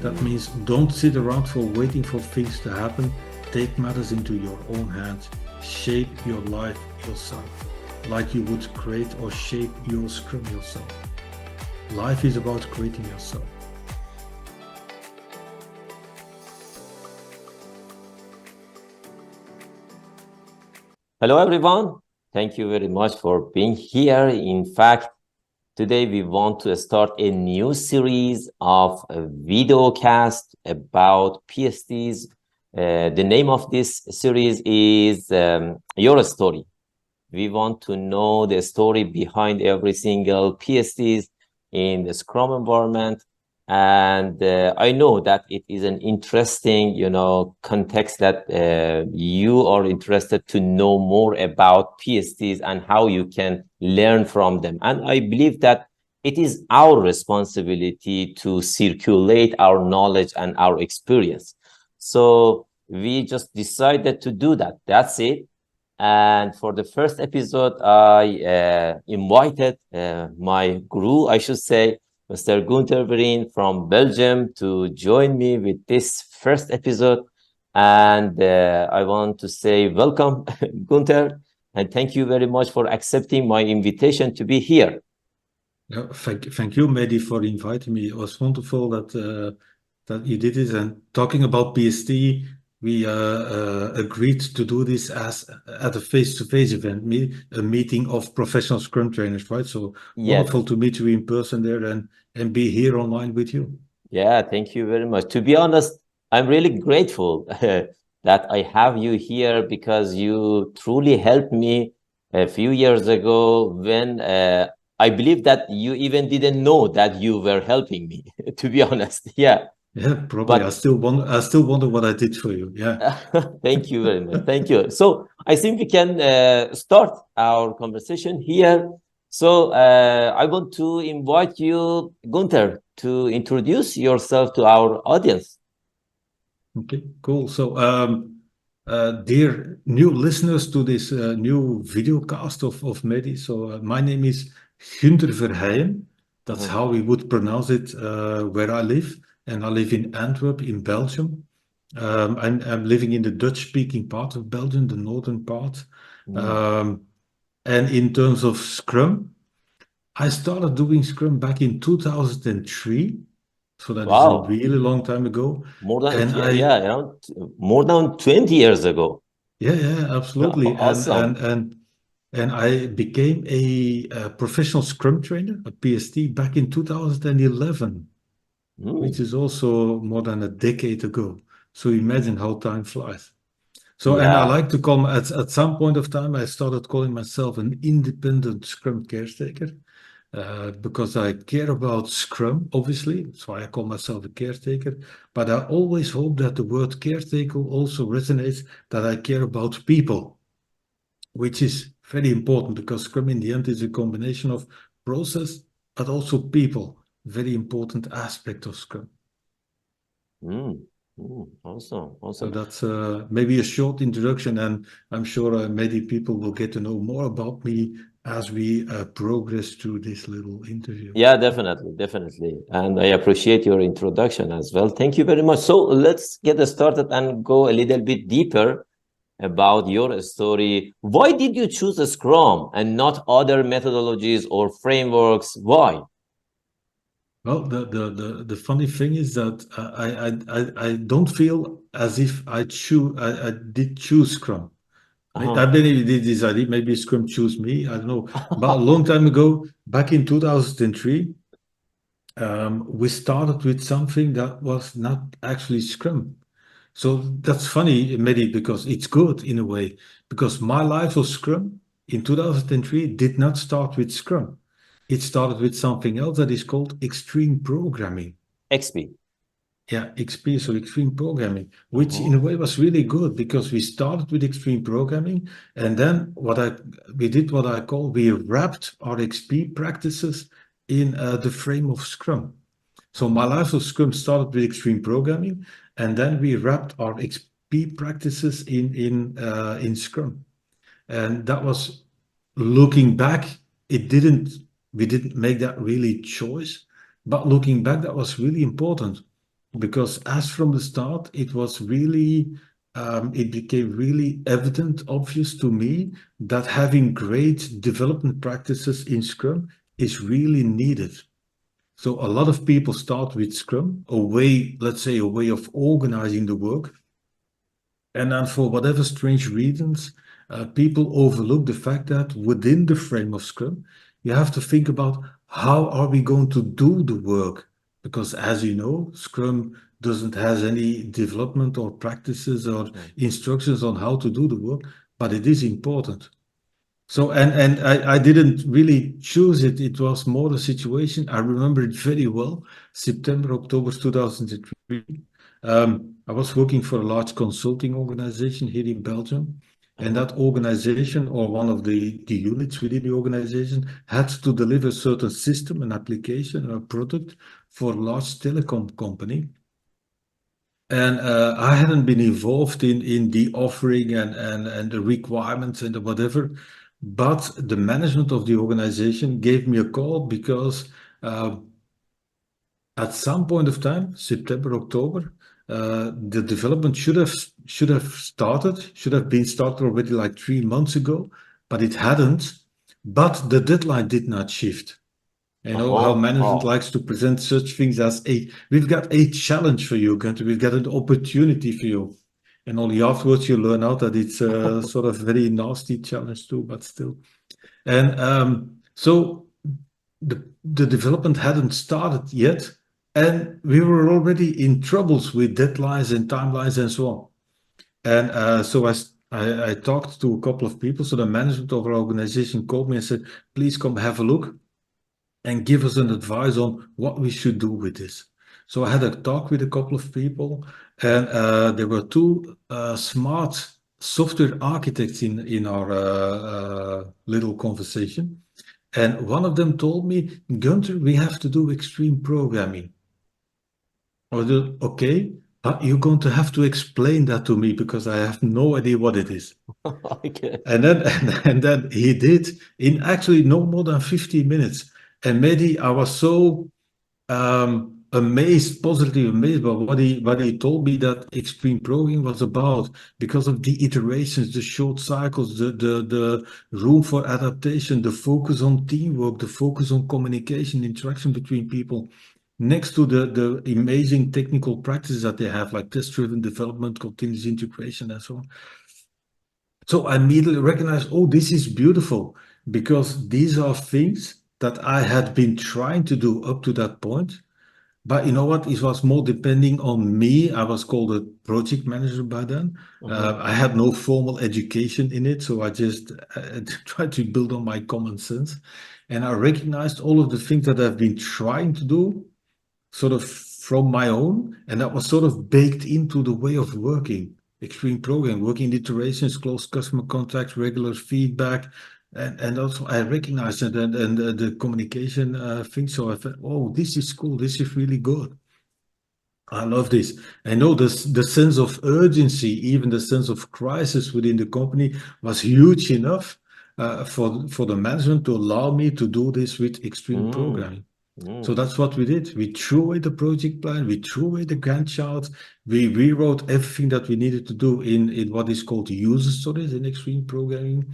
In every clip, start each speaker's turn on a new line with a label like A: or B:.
A: That means don't sit around for waiting for things to happen. Take matters into your own hands. Shape your life yourself, like you would create or shape your Scrum yourself. Life is about creating yourself.
B: Hello, everyone. Thank you very much for being here. In fact, today we want to start a new series of videocast about PSTs. The name of this series is Your Story. We want to know the story behind every single PSTs in the Scrum environment. And I know that it is an interesting, context that you are interested to know more about PSTs and how you can learn from them. And I believe that it is our responsibility to circulate our knowledge and our experience. So we just decided to do that. That's it. And for the first episode, I invited my guru, I should say, Mr. Gunther Verheyen from Belgium, to join me with this first episode. And I want to say welcome, Gunther, and thank you very much for accepting my invitation to be here.
A: Thank you, Mehdi, for inviting me. It was wonderful that you did it. And talking about PST, we agreed to do this as at a face-to-face event, a meeting of professional Scrum trainers, right? So wonderful to meet you in person there and be here online with you.
B: Yeah, thank you very much. To be honest, I'm really grateful that I have you here because you truly helped me a few years ago when I believe that you even didn't know that you were helping me, to be honest. Yeah.
A: Yeah, probably. But I still wonder what I did for you. Yeah.
B: Thank you very much. Thank you. So I think we can start our conversation here. So I want to invite you, Gunther, to introduce yourself to our audience.
A: Okay, cool. So, dear new listeners to this new videocast of Mehdi. So, my name is Gunther Verheyen. That's how we would pronounce it where I live. And I live in Antwerp, in Belgium. I'm living in the Dutch-speaking part of Belgium, the northern part. And in terms of Scrum, I started doing Scrum back in 2003. So that is a really long time ago.
B: More than more than 20 years ago.
A: Yeah, absolutely.
B: Awesome.
A: And I became a professional Scrum trainer, a PST, back in 2011, which is also more than a decade ago. So imagine how time flies. So, and I like to call at some point of time, I started calling myself an independent Scrum caretaker. Because I care about Scrum, obviously. That's why I call myself a caretaker. But I always hope that the word caretaker also resonates, that I care about people, which is very important because Scrum in the end is a combination of process, but also people. Very important aspect of Scrum.
B: Awesome.
A: So that's maybe a short introduction, and I'm sure many people will get to know more about me as we progress through this little interview.
B: Yeah, definitely. And I appreciate your introduction as well. Thank you very much. So let's get started and go a little bit deeper about your story. Why did you choose a Scrum and not other methodologies or frameworks? Why?
A: Well, the funny thing is that I don't feel as if I did choose Scrum. I maybe did this idea. Maybe Scrum chose me. I don't know. But a long time ago, back in 2003, we started with something that was not actually Scrum. So that's funny, Mehdi, because it's good in a way. Because my life of Scrum in 2003 did not start with Scrum. It started with something else that is called extreme programming.
B: XP.
A: Yeah, XP, so extreme programming, which in a way was really good because we started with extreme programming, and then we wrapped our XP practices in the frame of Scrum. So my life of Scrum started with extreme programming, and then we wrapped our XP practices in Scrum. And that was, looking back, we didn't make that really choice, but looking back, that was really important because as from the start, it was really, it became really evident, obvious to me that having great development practices in Scrum is really needed. So a lot of people start with Scrum, a way, let's say, a way of organizing the work. And then for whatever strange reasons, people overlook the fact that within the frame of Scrum, you have to think about how are we going to do the work? Because as you know, Scrum doesn't have any development or practices or instructions on how to do the work, but it is important. So and I didn't really choose it. It was more a situation. I remember it very well. September, October 2003. I was working for a large consulting organization here in Belgium, and that organization or one of the units within the organization had to deliver a certain system, an application, a product for a large telecom company. And I hadn't been involved in the offering and the requirements and the whatever, but the management of the organization gave me a call because uh, at some point of time, September, October, the development should have started, should have been started already like 3 months ago, but it hadn't. But the deadline did not shift. You know how
B: Uh-huh.
A: management
B: Oh.
A: likes to present such things as we've got a challenge for you, Gunther. We've got an opportunity for you. And only afterwards you learn out that it's a sort of very nasty challenge too, but still. And so the development hadn't started yet, and we were already in troubles with deadlines and timelines and so on. And so I talked to a couple of people. So the management of our organization called me and said, please come have a look and give us an advice on what we should do with this. So I had a talk with a couple of people, and there were two smart software architects in our little conversation. And one of them told me, Gunther, we have to do extreme programming. I said, okay, you're going to have to explain that to me because I have no idea what it is.
B: Okay.
A: And then and then he did in actually no more than 15 minutes. And maybe I was so amazed, positively amazed by what he told me that extreme programming was about because of the iterations, the short cycles, the room for adaptation, the focus on teamwork, the focus on communication, interaction between people. Next to the amazing technical practices that they have, like test-driven development, continuous integration, and so on. So I immediately recognized, oh, this is beautiful because these are things that I had been trying to do up to that point. But you know what? It was more depending on me. I was called a project manager by then.
B: Mhm.
A: I had no formal education in it, so I just tried to build on my common sense. And I recognized all of the things that I've been trying to do sort of from my own, and that was sort of baked into the way of working. Extreme programming, working in iterations, close customer contact, regular feedback, and also I recognized it and the communication thing. So I thought, oh, this is cool. This is really good. I love this. I know this, the sense of urgency, even the sense of crisis within the company was huge enough for the management to allow me to do this with extreme
B: Mm.
A: programming. So
B: Mm.
A: that's what we did. We threw away the project plan, we threw away the Gantt chart, we rewrote everything that we needed to do in what is called user stories in extreme programming.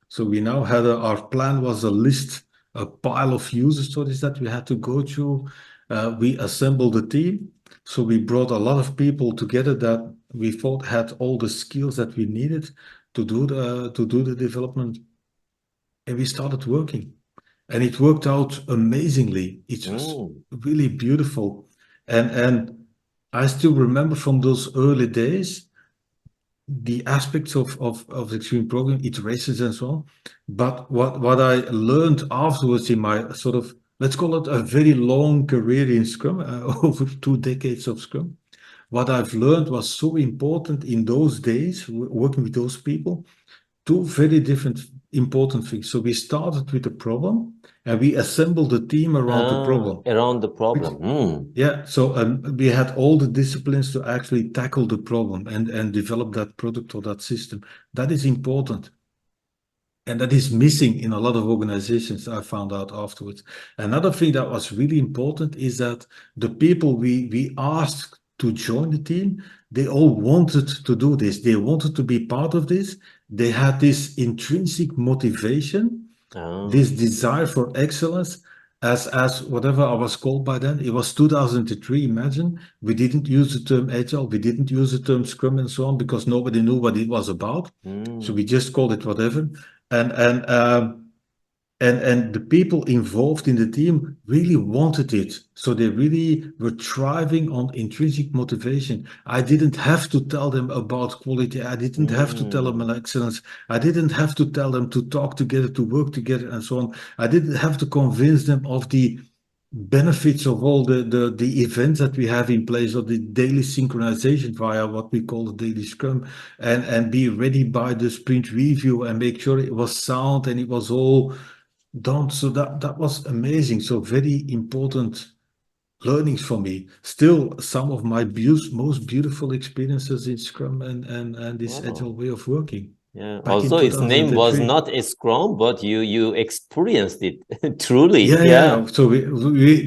A: So we now had our plan was a list, a pile of user stories that we had to go through. We assembled a team. So we brought a lot of people together that we thought had all the skills that we needed to do the development, and we started working. And it worked out amazingly. It was
B: Mm.
A: really beautiful. And I still remember from those early days the aspects of extreme programming, iterations and so on. But what I learned afterwards in my sort of, let's call it a very long career in Scrum, over 2 decades of Scrum, what I've learned was so important in those days, working with those people, two very different important things. So we started with the problem and we assembled a team around the problem.
B: Around the
A: Which,
B: problem. Mm.
A: yeah, so we had all the disciplines to actually tackle the problem and develop that product or that system. That is important. And that is missing in a lot of organizations, I found out afterwards. Another thing that was really important is that the people we asked to join the team, they all wanted to do this. They wanted to be part of this. They had this intrinsic motivation,
B: Oh.
A: this desire for excellence, as whatever I was called by then. It was 2003. Imagine we didn't use the term agile, we didn't use the term scrum and so on because nobody knew what it was about. So we just called it whatever. And and um, and the people involved in the team really wanted it. So they really were thriving on intrinsic motivation. I didn't have to tell them about quality. I didn't have to tell them
B: Mm.
A: about excellence. I didn't have to tell them to talk together, to work together, and so on. I didn't have to convince them of the benefits of all the events that we have in place, of the daily synchronization via what we call the daily scrum, and be ready by the sprint review and make sure it was sound and it was all done. So that was amazing. So very important learnings for me. Still, some of my most beautiful experiences in Scrum and this agile
B: Wow.
A: way of working
B: Yeah.
A: back in
B: Although its name was
A: 2003.
B: not a Scrum, but you experienced it truly.
A: Yeah,
B: Yeah.
A: yeah. So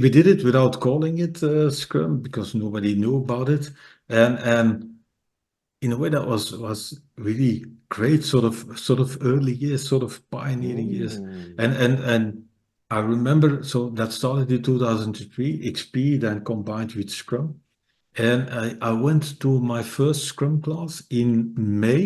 A: we did it without calling it Scrum because nobody knew about it, and in a way that was really great, sort of early years, sort of pioneering years,
B: Mm.
A: and I remember. So that started in 2003. XP then combined with Scrum, and I went to my first Scrum class in May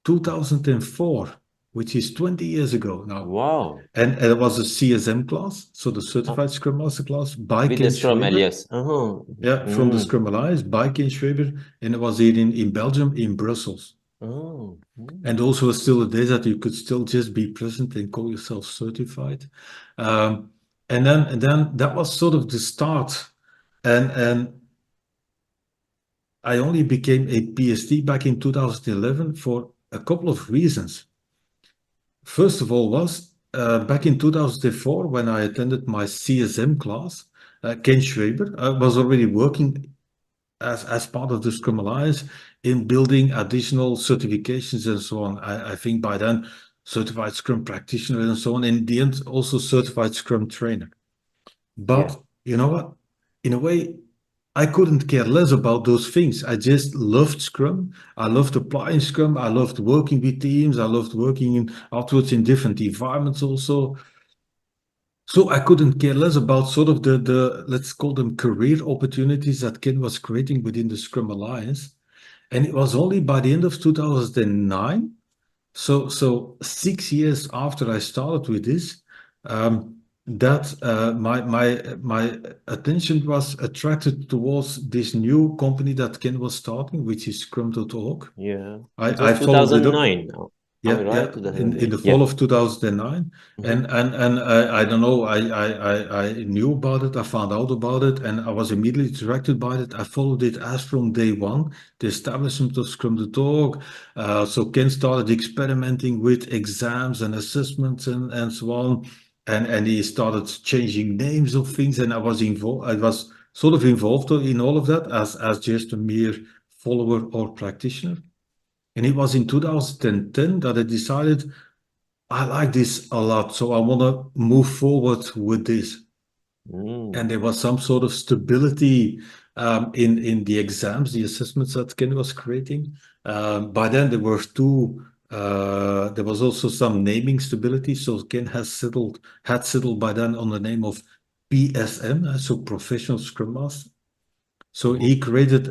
A: 2004, which is 20 years ago now.
B: Wow.
A: And it was a CSM class, so the
B: Uh,
A: Certified Scrum Master class by
B: with the
A: Ken
B: Scrum
A: Schwaber.
B: alias. Uh-huh.
A: Yeah, from the
B: Mm.
A: Scrum Alliance by Ken Schwaber. And it was here in Belgium, in Brussels.
B: Oh.
A: And
B: Mm.
A: also still a day that you could still just be present and call yourself certified. Um, and then that was sort of the start. And I only became a PhD back in 2011 for a couple of reasons. First of all was back in 2004 when I attended my CSM class, Ken Schwaber was already working as part of the Scrum Alliance in building additional certifications and so on. I think by then, certified Scrum practitioner and so on. In the end, also certified Scrum trainer.
B: Yeah.
A: But you know what? In a way, I couldn't care less about those things. I just loved Scrum. I loved applying Scrum. I loved working with teams. I loved working in afterwards in different environments also. So I couldn't care less about sort of the let's call them career opportunities that Ken was creating within the Scrum Alliance. And it was only by the end of 2009, so 6 years after I started with this, that my attention was attracted towards this new company that Ken was starting, which is Scrum.org.
B: Yeah. It
A: I
B: was
A: followed it up.
B: 2009. Am I
A: Yeah,
B: right?
A: yeah, in
B: 2008.
A: the
B: Yeah.
A: fall of 2009.
B: Mm-hmm.
A: And I don't know, I knew about it, I found out about it, and I was immediately attracted by it. I followed it as from day one, the establishment of Scrum.org. So Ken started experimenting with exams and assessments and so on. And he started changing names of things, and I was involved, I was sort of involved in all of that as just a mere follower or practitioner. And it was in 2010 that I decided I like this a lot, so I want to move forward with this. And
B: Mm.
A: there was some sort of stability in the exams, the assessments that Ken was creating. By then, there were two. There was also some naming stability. So Ken had settled by then on the name of PSM, so Professional Scrum Master. So he
B: Oh.
A: created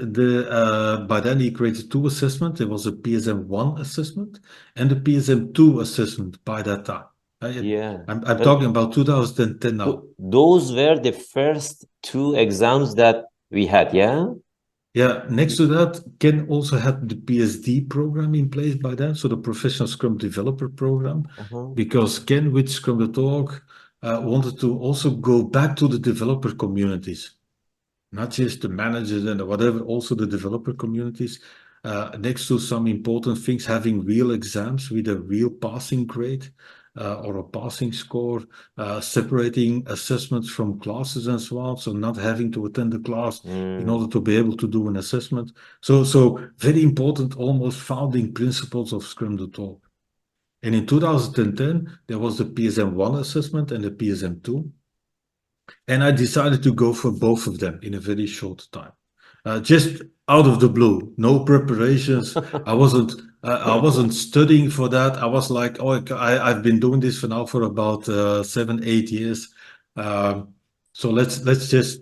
A: by then he created two assessments. There was a PSM1 assessment and a PSM2 assessment by that time. I,
B: Yeah.
A: I'm talking about 2010 now.
B: Those were the first two exams that we had. Yeah.
A: Yeah, next to that, Ken also had the PSD program in place by then, so the Professional Scrum Developer program,
B: Uh-huh.
A: because Ken with Scrum.org wanted to also go back to the developer communities. Not just the managers and whatever, also the developer communities. Next to some important things, having real exams with a real passing grade or a passing score, separating assessments from classes and so on. So not having to attend the class in
B: Mm.
A: order to be able to do an assessment. So very important, almost founding principles of Scrum.org. And in 2010, there was the PSM1 assessment and the PSM2. And I decided to go for both of them in a very short time. just out of the blue, no preparations. I wasn't studying for that. I was like, oh, I've been doing this for now for about 7, 8 years. Um, so let's just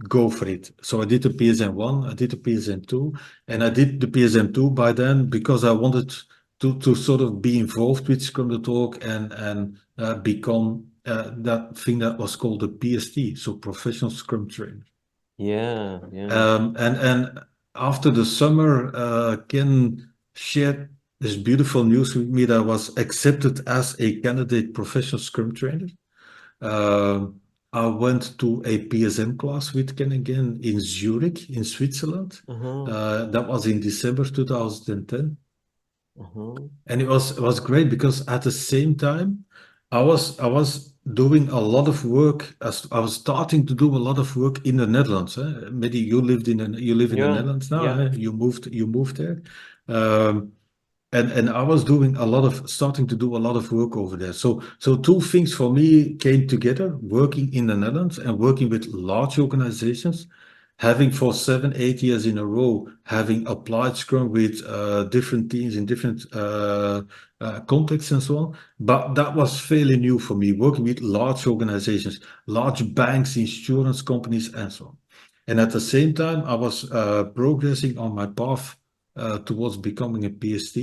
A: go for it. So I did the PSM 1, I did the PSM 2, and I did the PSM 2 by then because I wanted to sort of be involved with Scrum.org and become that thing that was called the PST, so Professional Scrum Trainer.
B: Yeah, yeah.
A: And after the summer, Ken shared this beautiful news with me that I was accepted as a candidate professional Scrum trainer. Um, I went to a PSM class with Ken again in Zurich, in Switzerland.
B: Uh-huh.
A: That was in December 2010.
B: Uh-huh.
A: And it was great because at the same time, I was doing a lot of work as I was starting to do a lot of work in the Netherlands. Maybe you live in the
B: Yeah,
A: Netherlands now.
B: yeah.
A: You moved there. Um, and I was doing a lot of starting to do a lot of work over there. So two things for me came together: working in the Netherlands and working with large organizations, having for 7, 8 years in a row, having applied Scrum with different teams in different contexts and so on. But that was fairly new for me, working with large organizations, large banks, insurance companies, and so on. And at the same time, I was progressing on my path towards becoming a PST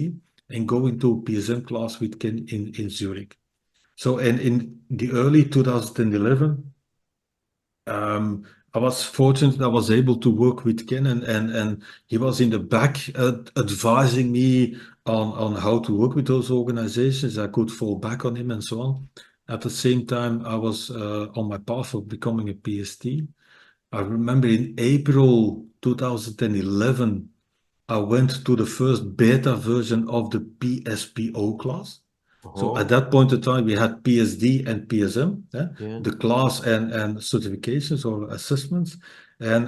A: and going to a PSM class with Ken in Zurich. So, and in the early 2011, I was fortunate I was able to work with Ken and he was in the back advising me on how to work with those organizations. I could fall back on him and so on. At the same time, I was on my path of becoming a PST. I remember in April 2011, I went to the first beta version of the PSPO class. So at
B: Uh-huh.
A: that point in time, we had PSD and PSM,
B: Yeah.
A: the class and certifications or assessments. And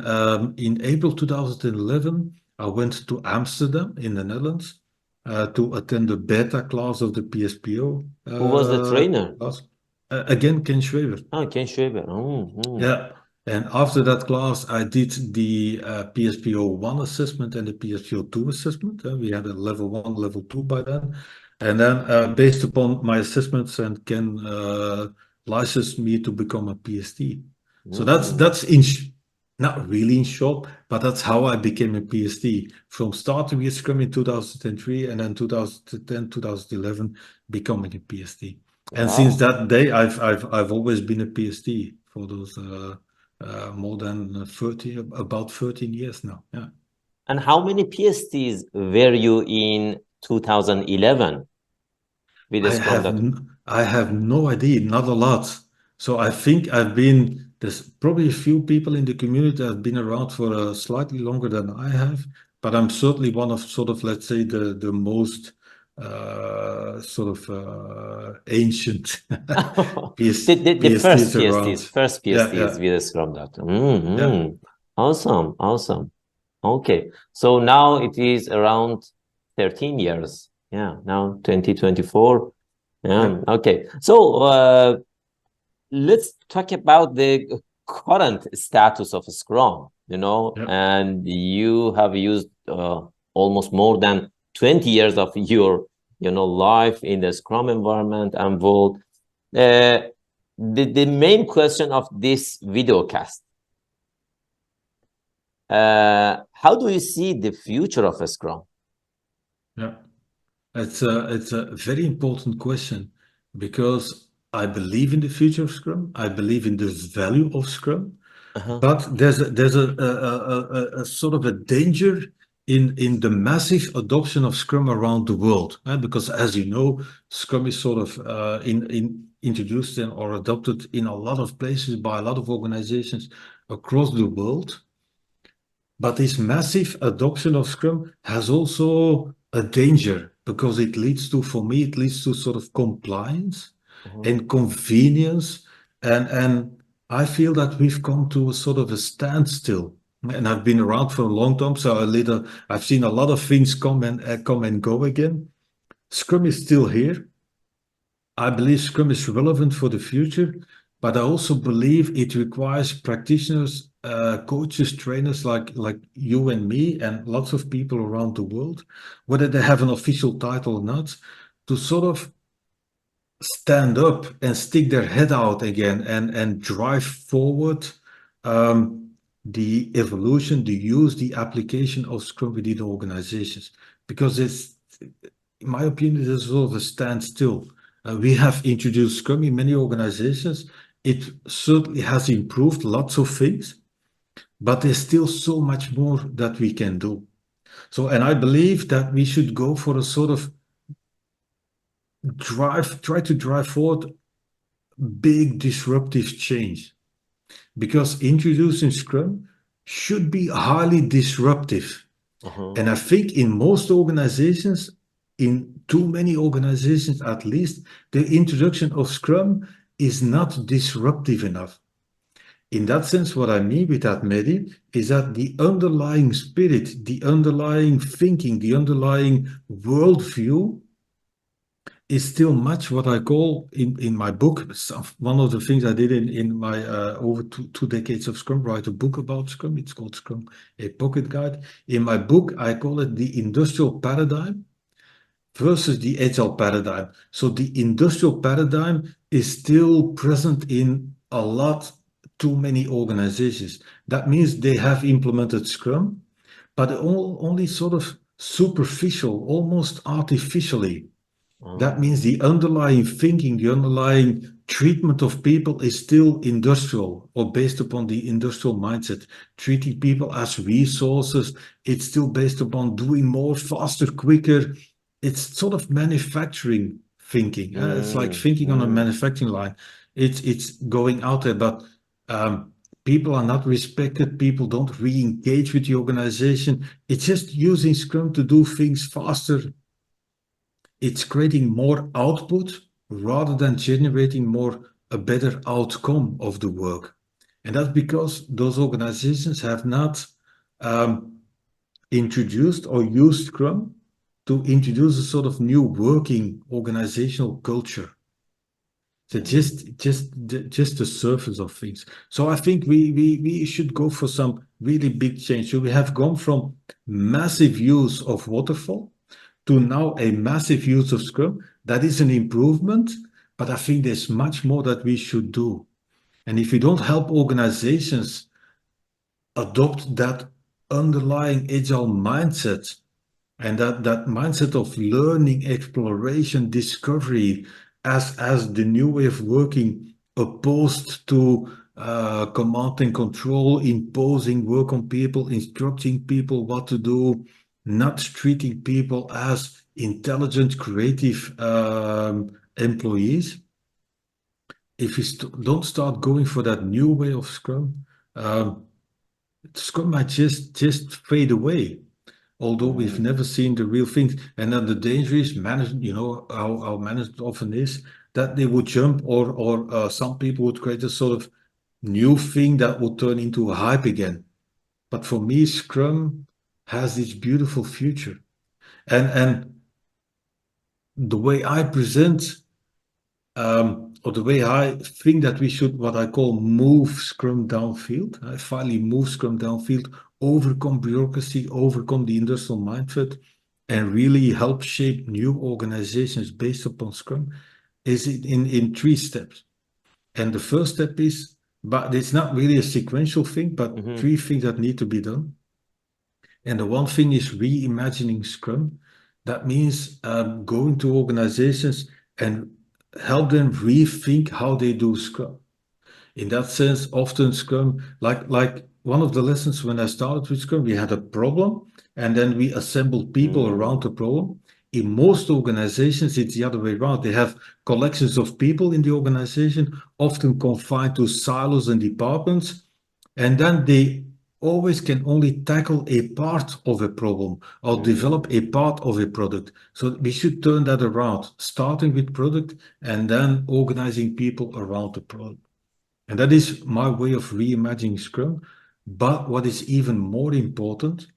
A: in April 2011, I went to Amsterdam in the Netherlands to attend the beta class of the PSPO
B: Who was the trainer?
A: class. Again, Ken Schweber.
B: Ah, Ken Schwaber. Mm.
A: Yeah. And after that class, I did the PSPO 1 assessment and the PSPO 2 assessment. We had a level 1, level 2 by then. And then, based upon my assessments, and Ken licensed me to become a PST. So
B: Mm.
A: not really in short, but that's how I became a PST. From starting with Scrum in 2003 and then 2010, 2011, becoming a PST. And since
B: Wow.
A: that day, I've always been a PST for those more than 30, about 13 years now. Yeah.
B: And how many PSTs were you in 2011 with the
A: I
B: Scrum
A: have
B: Dot?
A: I have no idea, not a lot. So I think there's probably a few people in the community that have been around for slightly longer than I have, but I'm certainly one of sort of, let's say, the most sort of ancient
B: The first
A: PSTs
B: PSTs,
A: around.
B: first
A: Yeah,
B: PSTs
A: yeah,
B: with the Scrum Dot.
A: yeah,
B: Awesome, awesome. Okay, so now it is around 13 years. Yeah, now 2024.
A: yeah,
B: Yeah, okay. So let's talk about the current status of Scrum,
A: yeah,
B: and you have used almost more than 20 years of your, life in the Scrum environment involved. Uh, the main question of this videocast, how do you see the future of a Scrum?
A: yeah. It's a very important question because I believe in the future of Scrum. I believe in the value of Scrum,
B: Uh-huh.
A: but there's a sort of a danger in the massive adoption of Scrum around the world. Because as you know, Scrum is sort of introduced or adopted in a lot of places by a lot of organizations across the world. But this massive adoption of Scrum has also a danger because for me, it leads to sort of compliance
B: Uh-huh.
A: and convenience. And I feel that we've come to a sort of a standstill. And I've been around for a long time, so I've seen a lot of things come and go again. Scrum is still here. I believe Scrum is relevant for the future, but I also believe it requires practitioners coaches, trainers like you and me, and lots of people around the world, whether they have an official title or not, to sort of stand up and stick their head out again and drive forward the evolution, the use, the application of Scrum within organizations. Because it's, in my opinion, there's sort of a standstill. We have introduced Scrum in many organizations. It certainly has improved lots of things, but there's still so much more that we can do. So, and I believe that we should go for a sort of try to drive forward big disruptive change, because introducing Scrum should be highly disruptive. And I think in most organizations, in too many organizations at least, the introduction of Scrum is not disruptive enough. In that sense, what I mean with that, Mehdi, is that the underlying spirit, the underlying thinking, the underlying worldview is still much what I call in my book. One of the things I did in my over two decades of Scrum, write a book about Scrum. It's called Scrum, a pocket guide. In my book, I call it the industrial paradigm versus the agile paradigm. So the industrial paradigm is still present in a lot too many organizations. That means they have implemented Scrum, but only sort of superficial, almost artificially. That means the underlying thinking, the underlying treatment of people is still industrial or based upon the industrial mindset. Treating people as resources, it's still based upon doing more, faster, quicker. It's sort of manufacturing thinking. It's like thinking on a manufacturing line. It's going out there, but people are not respected. People don't re-engage with the organization. It's just using Scrum to do things faster. It's creating more output rather than generating more a better outcome of the work. And that's because those organizations have not introduced or used Scrum to introduce a sort of new working organizational culture. So just the surface of things. So I think we should go for some really big change. So we have gone from massive use of waterfall to now a massive use of Scrum. That is an improvement, but I think there's much more that we should do. And if we don't help organizations adopt that underlying agile mindset and that mindset of learning, exploration, discovery as the new way of working, opposed to command and control, imposing work on people, instructing people what to do, not treating people as intelligent, creative employees. If we don't start going for that new way of Scrum, Scrum might just fade away, although we've never seen the real things. And then the danger is management, you know, how management often is, that they would jump or some people would create a sort of new thing that would turn into a hype again. But for me, Scrum has this beautiful future. And the way I present or the way I think that we should, what I call move Scrum downfield, I finally move Scrum downfield, overcome bureaucracy, overcome the industrial mindset, and really help shape new organizations based upon Scrum, is in three steps. And the first step is, but it's not really a sequential thing, but three things that need to be done. And the one thing is reimagining Scrum. That means going to organizations and help them rethink how they do Scrum. In that sense, often Scrum, like one of the lessons when I started with Scrum, we had a problem and then we assembled people around the problem. In most organizations, it's the other way around. They have collections of people in the organization, often confined to silos and departments, and then they always can only tackle a part of a problem or develop a part of a product. So we should turn that around, starting with product and then organizing people around the product. And that is my way of reimagining Scrum. But what is even more important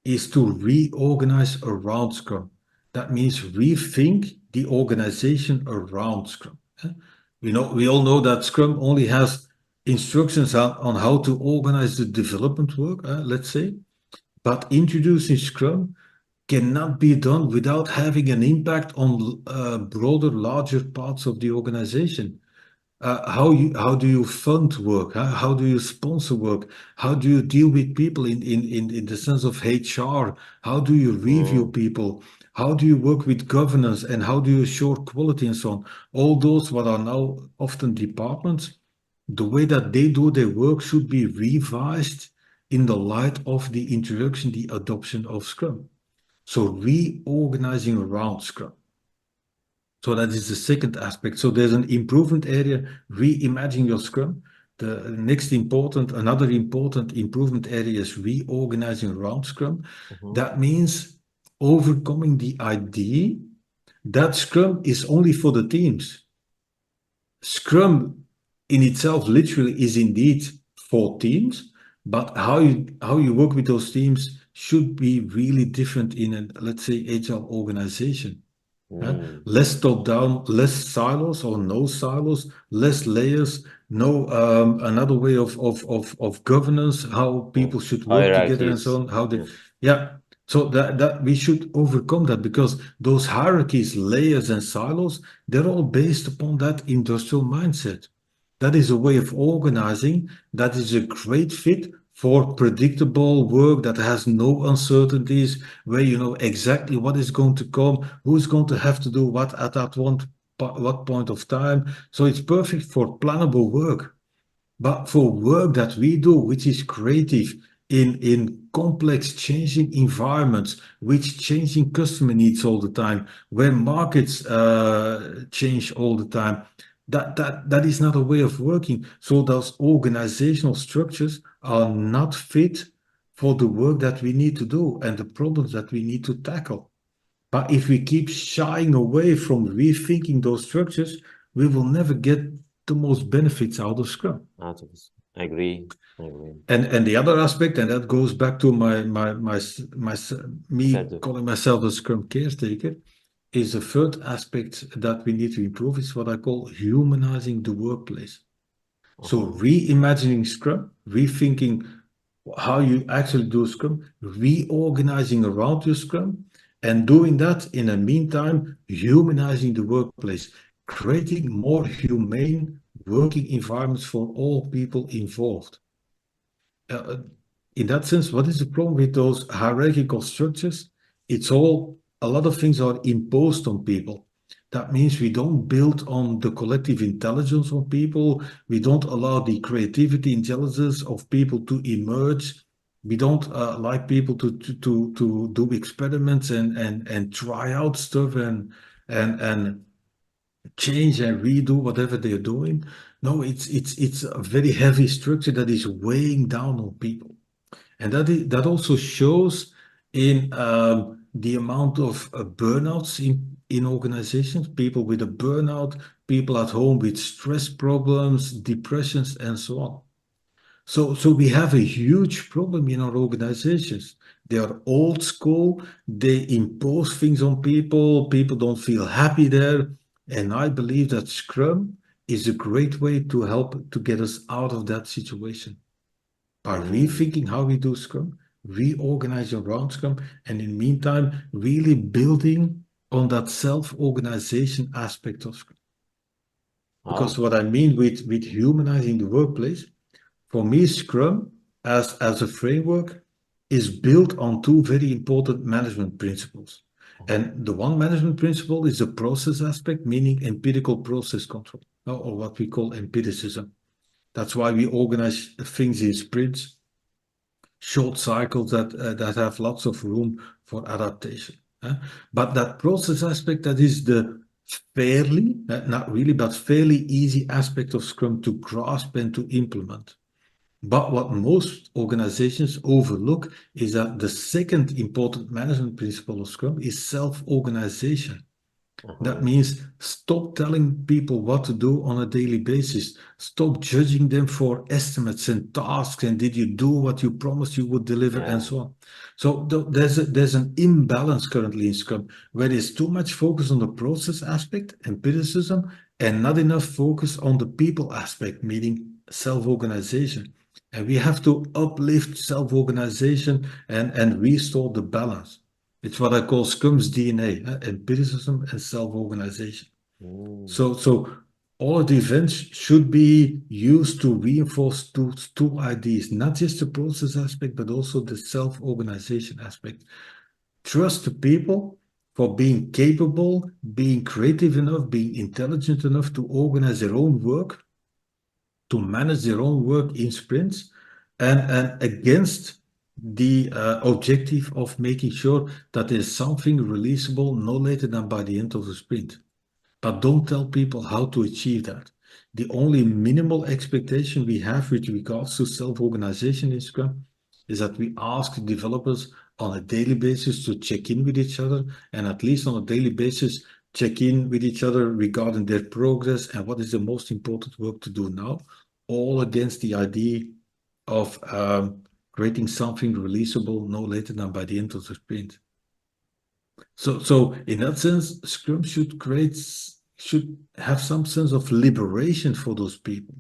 A: is to reorganize around Scrum. That means rethink the organization around Scrum. We all know that Scrum only has instructions on how to organize the development work, let's say. But introducing Scrum cannot be done without having an impact on broader, larger parts of the organization. How do you fund work? How do you sponsor work? How do you deal with people in the sense of HR? How do you review
B: Mm,
A: people? How do you work with governance and how do you assure quality and so on? All those what are now often departments, the way that they do their work should be revised in the light of the introduction, the adoption of Scrum. So reorganizing around Scrum. So that is the second aspect. So there's an improvement area, reimagine your Scrum. Another important improvement area is reorganizing around Scrum.
B: mhm,
A: That means overcoming the idea that Scrum is only for the teams. Scrum in itself literally is indeed for teams, but how you work with those teams should be really different in a, let's say, agile organization.
B: mm.
A: Less top down, less silos or no silos, less layers, no another way of governance, how
B: Yeah.
A: people should work together and so
B: Hierarchies.
A: on. How they,
B: Yeah.
A: yeah. So that we should overcome that because those hierarchies, layers, and silos, they're all based upon that industrial mindset. That is a way of organizing that is a great fit for predictable work that has no uncertainties, where you know exactly what is going to come, who's going to have to do what at that what point of time. So it's perfect for plannable work. But for work that we do, which is creative in complex changing environments, which changing customer needs all the time, where markets change all the time, that is not a way of working. So those organizational structures are not fit for the work that we need to do and the problems that we need to tackle. But if we keep shying away from rethinking those structures, we will never get the most benefits out of Scrum.
B: Out of this. I agree. I agree.
A: And the other aspect, and that goes back to my me
B: Certo.
A: calling myself a Scrum caretaker, is the third aspect that we need to improve is what I call humanizing the workplace. So
B: Uh-huh.
A: reimagining Scrum, rethinking how you actually do Scrum, reorganizing around your Scrum, and doing that in the meantime, humanizing the workplace, creating more humane working environments for all people involved. Uh, in that sense, what is the problem with those hierarchical structures? It's all, a lot of things are imposed on people. That means we don't build on the collective intelligence of people. We don't allow the creativity, intelligence of people to emerge. We don't like people to do experiments and try out stuff and change and redo whatever they're doing. No, it's a very heavy structure that is weighing down on people. And that also shows in the amount of burnouts in organizations, people with a burnout, people at home with stress problems, depressions, and so on. So we have a huge problem in our organizations. They are old school, they impose things on people, people don't feel happy there. And I believe that Scrum is a great way to help to get us out of that situation by
B: Mm.
A: rethinking how we do Scrum, reorganizing around Scrum, and in the meantime, really building on that self-organization aspect of Scrum. Because
B: Wow.
A: what I mean with humanizing the workplace, for me, Scrum as a framework is built on two very important management principles.
B: Uh-huh.
A: And the one management principle is the process aspect, meaning empirical process control, or what we call empiricism. That's why we organize things in sprints, short cycles that have lots of room for adaptation. But that process aspect, that is the fairly, not really, but fairly easy aspect of Scrum to grasp and to implement. But what most organizations overlook is that the second important management principle of Scrum is self-organization. That
B: Uh-huh.
A: means stop telling people what to do on a daily basis. Stop judging them for estimates and tasks and did you do what you promised you would deliver and
B: Yeah.
A: so on. So there's an imbalance currently in Scrum where there's too much focus on the process aspect, empiricism, and not enough focus on the people aspect, meaning self-organization. And we have to uplift self-organization and restore the balance. It's what I call Scrum's DNA, empiricism and self-organization. So all of the events should be used to reinforce two ideas, not just the process aspect, but also the self-organization aspect. Trust the people for being capable, being creative enough, being intelligent enough to organize their own work, to manage their own work in sprints, and against the objective of making sure that there's something releasable no later than by the end of the sprint. But don't tell people how to achieve that. The only minimal expectation we have with regards to self-organization in Scrum is that we ask developers on a daily basis to check in with each other, and at least on a daily basis check in with each other regarding their progress and what is the most important work to do now, all against the idea of creating something releasable no later than by the end of the sprint. So in that sense, Scrum should have some sense of liberation for those people.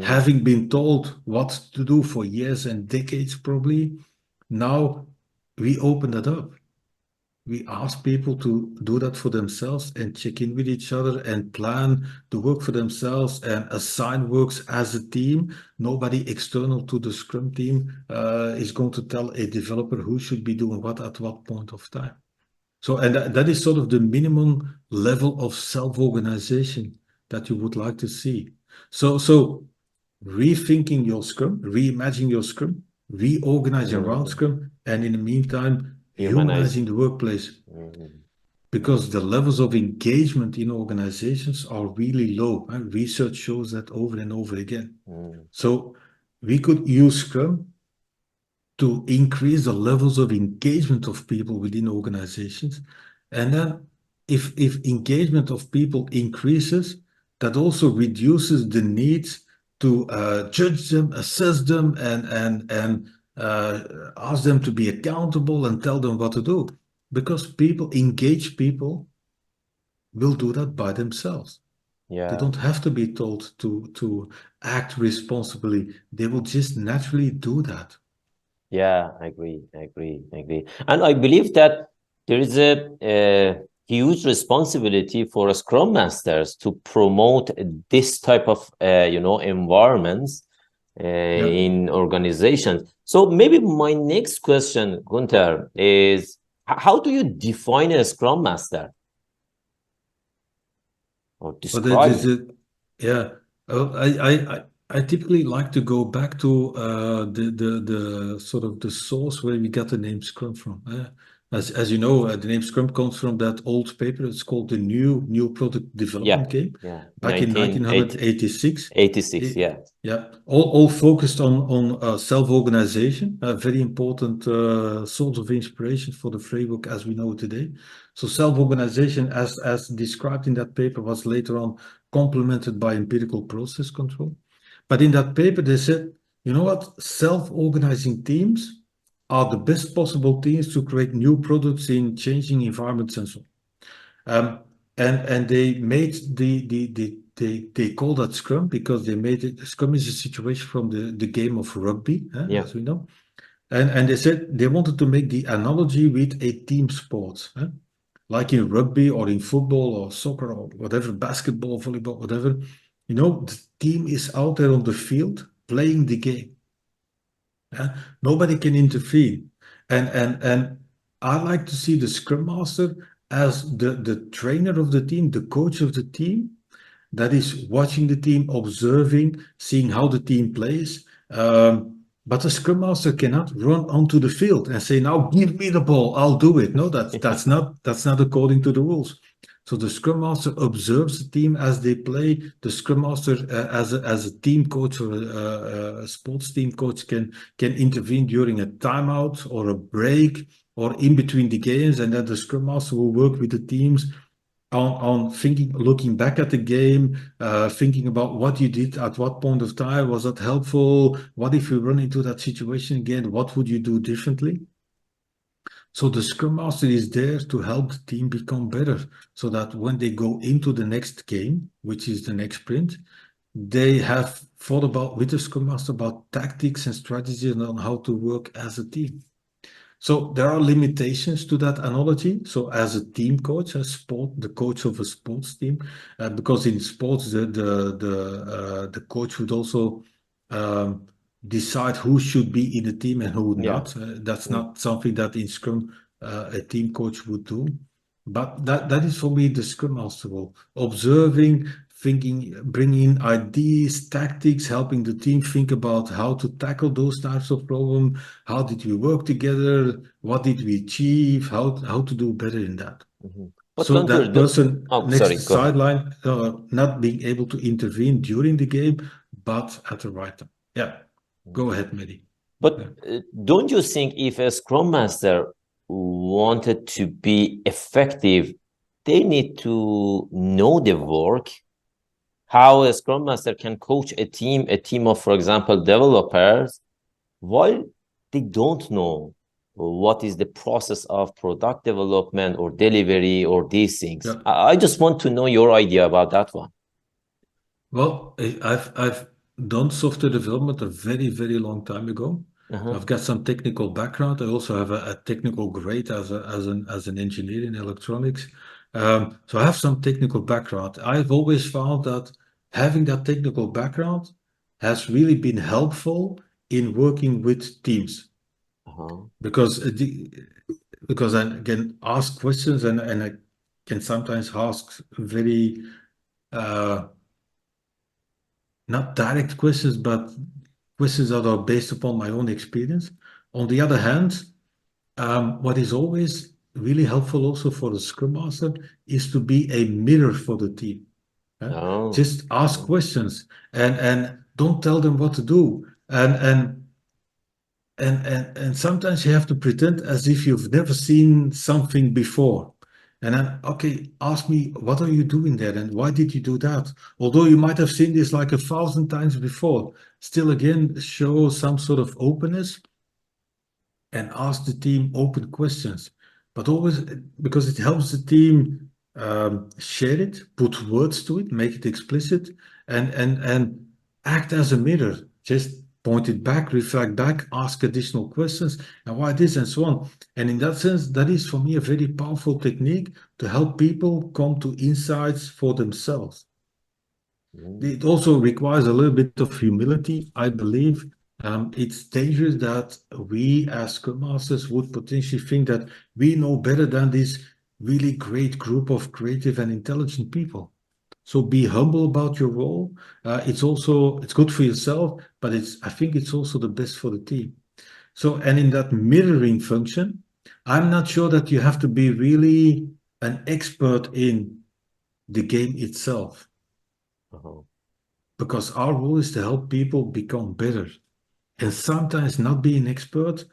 A: Having been told what to do for years and decades, probably, now we open that up. We ask people to do that for themselves and check in with each other and plan the work for themselves and assign works as a team. Nobody external to the Scrum team is going to tell a developer who should be doing what at what point of time. So, and that is sort of the minimum level of self-organization that you would like to see. So rethinking your Scrum, reimagining your Scrum, reorganizing around Scrum, and in the meantime, humanizing the workplace. Because the levels of engagement in organizations are really low. Research shows that over and over again. So we could use Scrum to increase the levels of engagement of people within organizations. And then if engagement of people increases, that also reduces the need to judge them, assess them, and ask them to be accountable and tell them what to do. Because engaged people will do that by themselves. They don't have to be told to act responsibly. They will just naturally do that.
B: Yeah, I agree. And I believe that there is a huge responsibility for Scrum Masters to promote this type of, environments in organizations. So maybe my next question, Gunther, is how do you define a Scrum Master? Or describe it?
A: Yeah. I typically like to go back to the sort of the source where we got the name Scrum from. As you know, the name Scrum comes from that old paper. It's called the New Product Development Game, back in 1986.
B: 86, yeah.
A: Yeah, all focused on self-organization, a very important source of inspiration for the framework as we know it today. So self-organization, as described in that paper, was later on complemented by empirical process control. But in that paper, they said, you know what? Self-organizing teams are the best possible teams to create new products in changing environments and so on. And they made they call that Scrum because they made it. Scrum is a situation from the game of rugby, as we know. And they said they wanted to make the analogy with a team sport, like in rugby or in football or soccer or whatever, basketball, volleyball, whatever. The team is out there on the field playing the game. Nobody can intervene. And I like to see the Scrum Master as the trainer of the team, the coach of the team, that is watching the team, observing, seeing how the team plays. But the Scrum Master cannot run onto the field and say, "Now give me the ball, I'll do it." No, that's not according to the rules. So the Scrum Master observes the team as they play. The Scrum Master, as a team coach or a sports team coach, can intervene during a timeout or a break or in between the games, and then the Scrum Master will work with the teams on thinking, looking back at the game, thinking about what you did at what point of time. Was that helpful? What if you run into that situation again? What would you do differently? So the Scrum Master is there to help the team become better so that when they go into the next game, which is the next sprint, they have thought about with the Scrum Master about tactics and strategies and on how to work as a team. So there are limitations to that analogy. So as a team coach, the coach of a sports team, because in sports the coach would also um, decide who should be in the team and who
B: Yeah.
A: not. That's
B: Mm.
A: not something that in Scrum a team coach would do. But that is for me the Scrum Master role, observing, thinking, bringing ideas, tactics, helping the team think about how to tackle those types of problems. How did we work together? What did we achieve? How to do better in that?
B: Mhm. But
A: So
B: Gunther,
A: that person
B: oh,
A: next
B: sorry,
A: to
B: go ahead.
A: sideline, not being able to intervene during the game, but at the right time. Yeah,
B: Mm.
A: go ahead, Mehdi.
B: But
A: Yeah.
B: don't you think if a Scrum Master wanted to be effective, they need to know the work? How a Scrum Master can coach a team of, for example, developers, while they don't know what is the process of product development or delivery or these things.
A: Yeah.
B: I just want to know your idea about that one.
A: Well, I've done software development a very long time ago. So
B: Uh-huh.
A: I've got some technical background. I also have a technical grade as an engineer in electronics. So I have some technical background. I've always found that having that technical background has really been helpful in working with teams
B: Uh-huh.
A: because because I can ask questions and I can sometimes ask very uh, not direct questions, but questions that are based upon my own experience. On the other hand, what is always really helpful also for the Scrum Master is to be a mirror for the team. eh?
B: Oh.
A: Just ask
B: Mhm.
A: questions and don't tell them what to do. And sometimes you have to pretend as if you've never seen something before. And then, okay, ask me, what are you doing there and why did you do that? Although you might have seen this like 1,000 times before, still again, show some sort of openness and ask the team open questions. But always because it helps the team share it, put words to it, make it explicit, and act as a mirror. Just point it back, reflect back, ask additional questions, and why this and so on. And in that sense, that is for me a very powerful technique to help people come to insights for themselves.
B: Mm.
A: It also requires a little bit of humility, I believe. It's dangerous that we as Scrum Masters would potentially think that we know better than this really great group of creative and intelligent people. So be humble about your role. It's good for yourself, but I think it's also the best for the team. So, and in that mirroring function, I'm not sure that you have to be really an expert in the game itself
B: Uh-huh.
A: because our role is to help people become better. And sometimes not being expert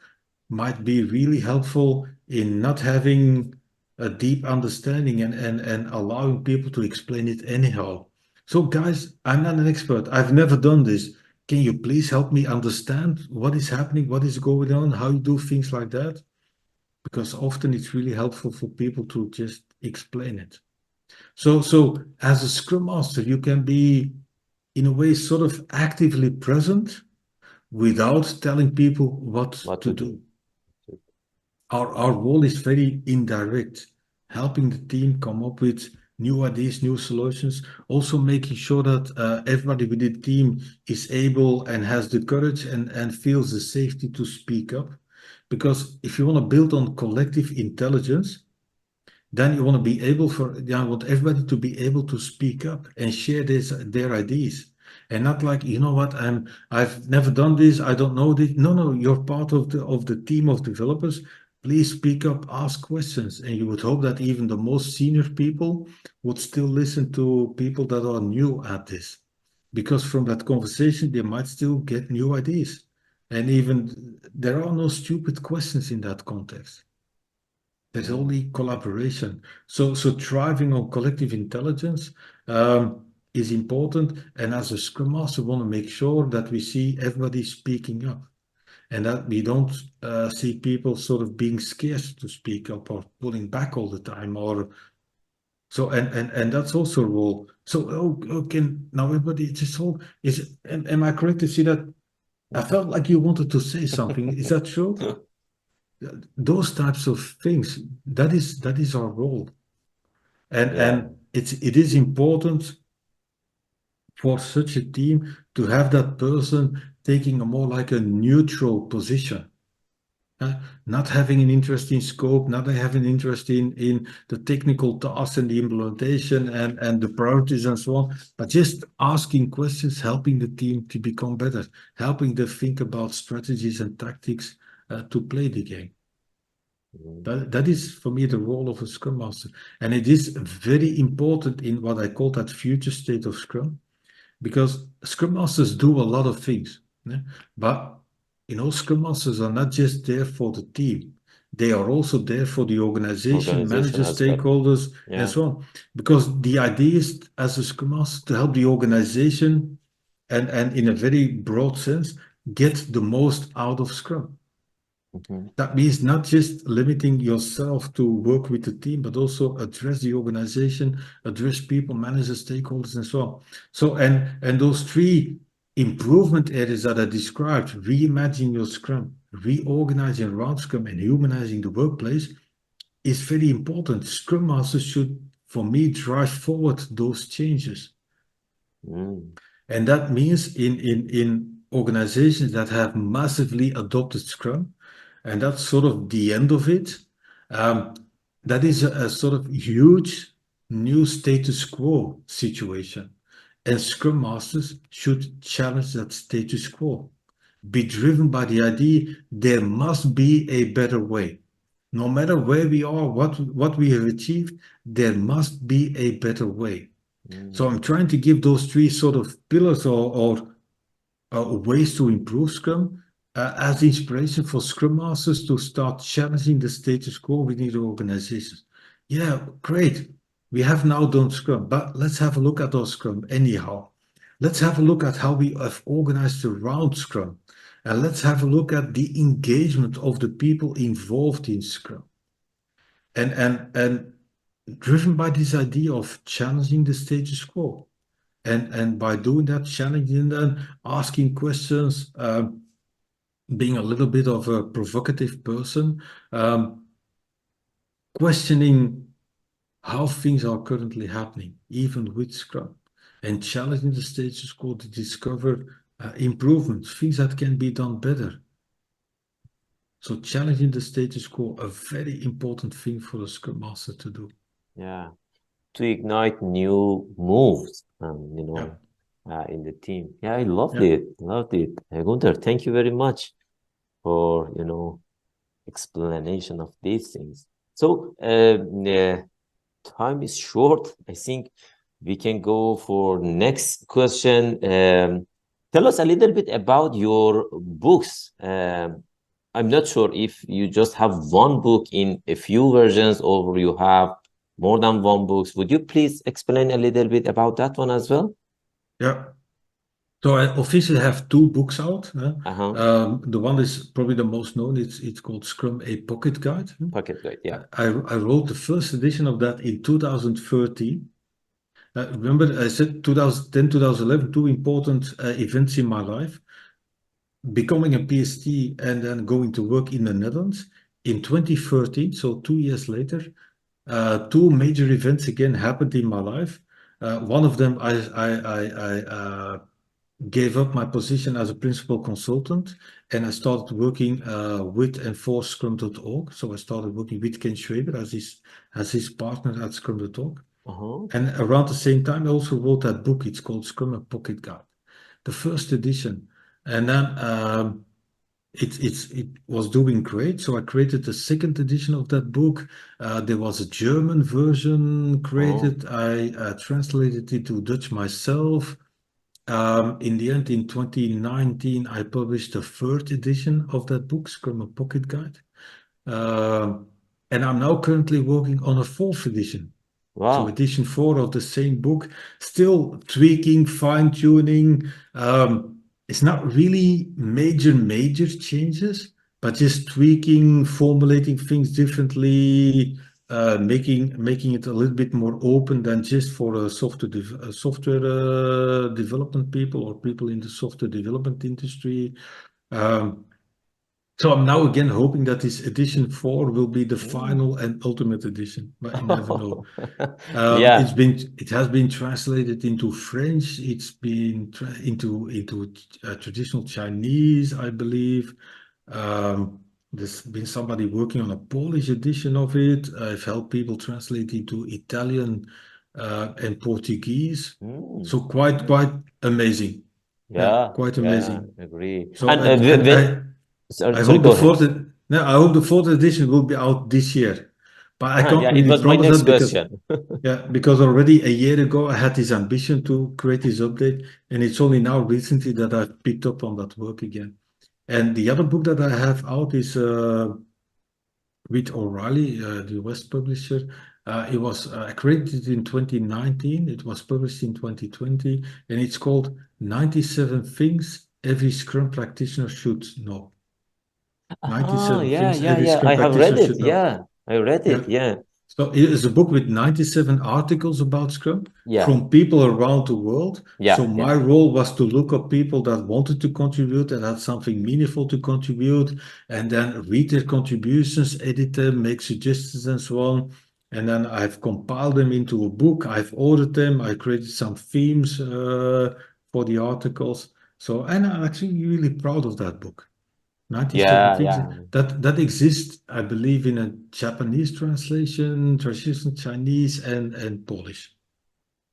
A: might be really helpful in not having a deep understanding and allowing people to explain it anyhow. So, guys, I'm not an expert. I've never done this. Can you please help me understand what is happening, what is going on, how you do things like that? Because often it's really helpful for people to just explain it. So as a Scrum Master, you can be in a way sort of actively present without telling people what
B: What
A: to
B: to do?
A: do. Our role is very indirect, helping the team come up with new ideas, new solutions, also making sure that everybody within the team is able and has the courage and feels the safety to speak up. Because if you want to build on collective intelligence, then you want to be able for yeah, I want everybody to be able to speak up and share their ideas. And not like, you know what, I've never done this, I don't know this. No, you're part of the team of developers. Please speak up, ask questions. And you would hope that even the most senior people would still listen to people that are new at this. Because from that conversation, they might still get new ideas. And even there are no stupid questions in that context. There's
B: Mm.
A: only collaboration. So thriving on collective intelligence is important. And as a Scrum Master, we want to make sure that we see everybody speaking up and that we don't see people sort of being scared to speak up or pulling back all the time or So and that's also a role. So okay, now everybody just all is am I correct to see that? I felt like you wanted to say something. Is that true? Those types of things, that is our role.
B: Yeah,
A: And it is important for such a team to have that person taking a more like a neutral position. Uh, Not having an interest in scope, not having an interest in the technical tasks and the implementation and the priorities and so on, but just asking questions, helping the team to become better, helping them think about strategies and tactics to play the game.
B: mm,
A: That is for me the role of a Scrum Master. And it is very important in what I call that future state of Scrum, because Scrum Masters do a lot of things. Yeah? But Scrum Masters are not just there for the team. They are also there for the organization,
B: organization
A: managers,
B: as well.
A: stakeholders, and
B: Yeah.
A: so on. Because the idea is, as a Scrum Master, to help the organization and in a very broad sense, get the most out of Scrum.
B: Mhm.
A: That means not just limiting yourself to work with the team, but also address the organization, address people, managers, stakeholders, and so on. So, and those three improvement areas that I described, reimagining your Scrum, reorganizing around Scrum, and humanizing the workplace, is very important. Scrum Masters should, for me, drive forward those changes.
B: Mm.
A: And that means in organizations that have massively adopted Scrum, and that's sort of the end of it, um, that is a sort of huge new status quo situation. And Scrum Masters should challenge that status quo, be driven by the idea there must be a better way. No matter where we are, what we have achieved, there must be a better way. So
B: Mm.
A: I'm trying to give those three sort of pillars or ways to improve Scrum as inspiration for Scrum Masters to start challenging the status quo within the organizations. Yeah, great. We have now done Scrum, but let's have a look at our Scrum anyhow. Let's have a look at how we have organized around Scrum. And let's have a look at the engagement of the people involved in Scrum. And driven by this idea of challenging the status quo. And by doing that, challenging them, asking questions, being a little bit of a provocative person, um, questioning how things are currently happening, even with Scrum, and challenging the status quo to discover improvements, things that can be done better. So challenging the status quo, a very important thing for a Scrum Master to do.
B: Yeah. To ignite new moves,
A: Yeah,
B: in the team. Yeah, I loved
A: yeah,
B: it. Loved it. Gunther, thank you very much for, explanation of these things. So, time is short. I think we can go for next question. Tell us a little bit about your books. I'm not sure if you just have one book in a few versions or you have more than one books. Would you please explain a little bit about that one as well?
A: yeah. So I officially have two books out.
B: Uh-huh.
A: The one is probably the most known. It's called Scrum: A Pocket Guide.
B: Pocket guide, yeah.
A: I wrote the first edition of that in 2013. Remember, I said 2010, 2011, two important events in my life: becoming a PhD and then going to work in the Netherlands. In 2013, so 2 years later, two major events again happened in my life. One of them, I gave up my position as a principal consultant and I started working with and for Scrum.org. So I started working with Ken Schwaber as his partner at Scrum.org.
B: Uh-huh.
A: And around the same time, I also wrote that book. It's called Scrum: A Pocket Guide, the first edition. And then it was doing great. So I created the second edition of that book. There was a German version
B: Oh,
A: created. I translated it to Dutch myself. In the end, in 2019, I published the third edition of that book, Scrum: A Pocket Guide. Um, and I'm now currently working on a fourth edition. So
B: wow.
A: edition four of the same book, still tweaking, fine-tuning. It's not really major changes, but just tweaking, formulating things differently, making it a little bit more open than just for software development people or people in the software development industry. Um, so I'm now again hoping that this edition 4 will be the
B: Mm.
A: final and ultimate edition, but you never know.
B: Yeah.
A: It has been translated into French. It's been into traditional Chinese, I believe. Um, there's been somebody working on a Polish edition of it. I've helped people translate into Italian and Portuguese.
B: Mm.
A: So quite amazing. Yeah,
B: Yeah,
A: quite
B: yeah,
A: amazing.
B: agree.
A: So
B: And
A: and I
B: sorry,
A: hope the
B: go ahead.
A: fourth no, I hope the fourth edition will be out this year, but I
B: Yeah,
A: can't
B: it
A: really
B: was my
A: promise
B: next
A: that because
B: question.
A: yeah, because already a year ago I had this ambition to create this update, and it's only now recently that I've picked up on that work again. And the other book that I have out is with O'Reilly, the US publisher. It was accredited in 2019. It was published in 2020, and it's called 97 Things Every Scrum Practitioner Should Know.
B: Ah,
A: 97
B: yeah,
A: Things
B: yeah,
A: Every
B: yeah.
A: Scrum
B: I have read
A: Practitioner
B: it.
A: Should Know.
B: Yeah, I read
A: Yeah.
B: it. Yeah,
A: So it is a book with 97 articles about Scrum
B: yeah,
A: from people around the world. So
B: yeah,
A: my
B: yeah.
A: role was to look up people that wanted to contribute, that had something meaningful to contribute, and then read their contributions, edit them, make suggestions, and so on. And then I've compiled them into a book. I've ordered them. I created some themes for the articles. So, and I'm actually really proud of that book. 97
B: Yeah,
A: things
B: yeah.
A: that exist, I believe, in a Japanese translation, traditional Chinese, and Polish.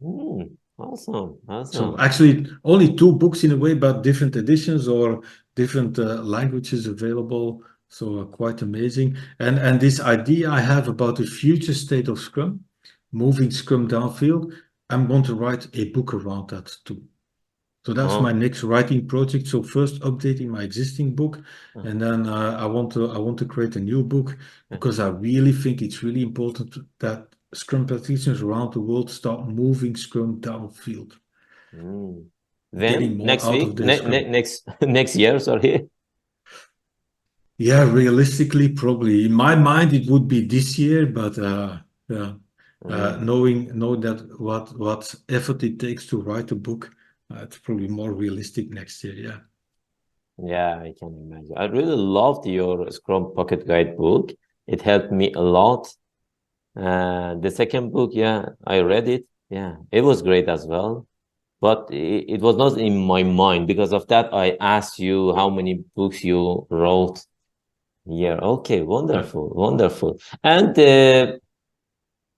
B: Awesome,
A: So
B: awesome.
A: actually, only two books in a way, but different editions or different languages available. So quite amazing. And this idea I have about the future state of Scrum, moving Scrum downfield, I'm going to write a book around that too. So that's my
B: Oh,
A: next writing project. So first updating my existing book,
B: uh,
A: and then I want to create a new book
B: uh,
A: because I really think it's really important that Scrum practitioners around the world start moving Scrum downfield,
B: mm.
A: getting
B: Then
A: more
B: next
A: out
B: week,
A: of their Scrum.
B: next next year, sorry.
A: Yeah, realistically, probably in my mind it would be this year, but yeah,
B: Mm.
A: knowing that what effort it takes to write a book, it's probably more realistic next year. Yeah.
B: Yeah, I can imagine. I really loved your Scrum Pocket Guide book. It helped me a lot. The second book, yeah, I read it. Yeah, it was great as well. But it was not in my mind. Because of that, I asked you how many books you wrote. Yeah, okay,
A: Yeah.
B: wonderful, wonderful. And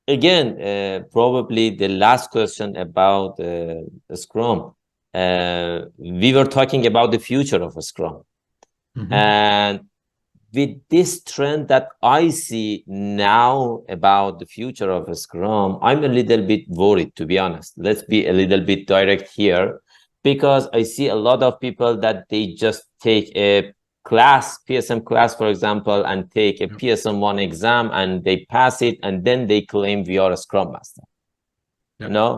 B: again, probably the last question about Scrum. We were talking about the future of Scrum.
A: Mhm.
B: And with this trend that I see now about the future of Scrum, I'm a little bit worried, to be honest. Let's be a little bit direct here, because I see a lot of people that they just take a class, PSM class, for example, and take a
A: Yeah.
B: PSM1 exam and they pass it, and then they claim we are a Scrum Master. You
A: Yeah.
B: know,